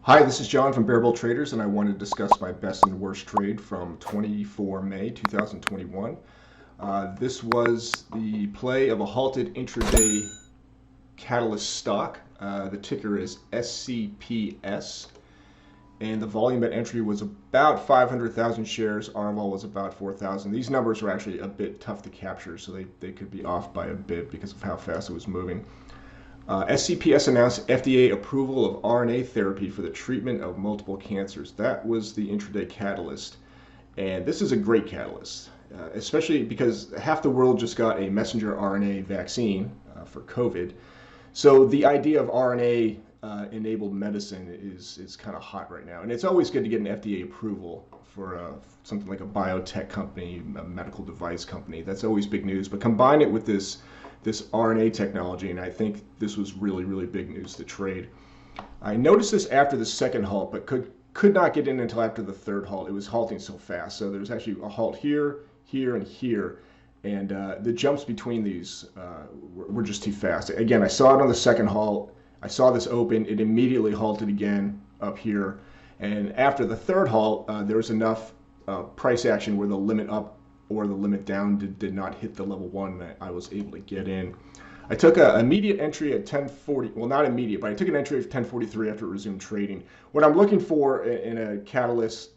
Hi, this is John from Bear Bull Traders, and I want to discuss my best and worst trade from 24 May 2021. This was the play of a halted intraday catalyst stock. The ticker is SCPS, and the volume at entry was about 500,000 shares. RML was about 4,000. These numbers were actually a bit tough to capture, so they could be off by a bit because of how fast it was moving. SCPS announced FDA approval of RNA therapy for the treatment of multiple cancers. That was the intraday catalyst. And this is a great catalyst, especially because half the world just got a messenger RNA vaccine for COVID. So the idea of RNA enabled medicine is kind of hot right now. And it's always good to get an FDA approval for something like a biotech company, a medical device company. That's always big news. But combine it with this RNA technology, and I think this was really, really big news to trade. I noticed this after the second halt, but could not get in until after the third halt. It was halting so fast. So there was actually a halt here, here, and here. And the jumps between these were just too fast. Again, I saw it on the second halt. I saw this open. It immediately halted again up here. And after the third halt, there was enough price action where the limit up or the limit down did not hit the level one that I was able to get in. I took an immediate entry at 1040, well, not immediate, but I took an entry at 1043 after it resumed trading. What I'm looking for in a catalyst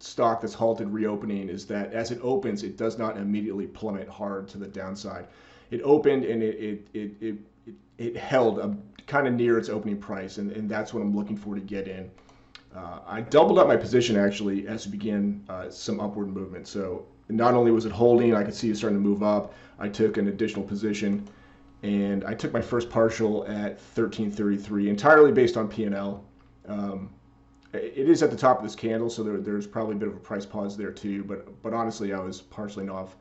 stock that's halted reopening is that as it opens, it does not immediately plummet hard to the downside. It opened and it held kind of near its opening price, and that's what I'm looking for to get in. I doubled up my position actually as we began some upward movement. So not only was it holding, I could see it starting to move up. I took an additional position, and I took my first partial at 1333, entirely based on P&L. It is at the top of this candle, so there's probably a bit of a price pause there too. But honestly, I was partially off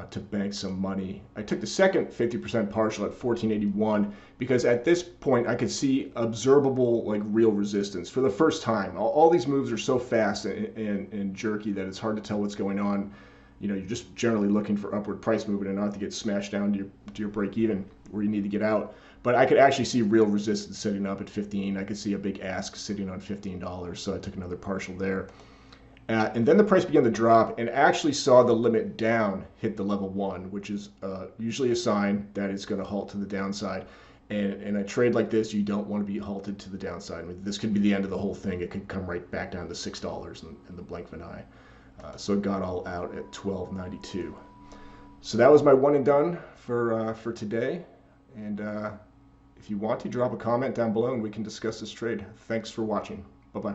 to bank some money. I took the second 50% partial at 1481 because at this point I could see observable, like, real resistance for the first time. All these moves are so fast and jerky that it's hard to tell what's going on. You know, you're just generally looking for upward price movement and not to get smashed down to your break even where you need to get out. But I could actually see real resistance setting up at 15. I could see a big ask sitting on $15, so I took another partial there. And then the price began to drop and actually saw the limit down hit the level one, which is usually a sign that it's going to halt to the downside. And a trade like this, you don't want to be halted to the downside. I mean, this could be the end of the whole thing. It could come right back down to $6 in the blink of an eye. So it got all out at 12.92. So that was my one and done for today. And if you want to, drop a comment down below and we can discuss this trade. Thanks for watching. Bye-bye.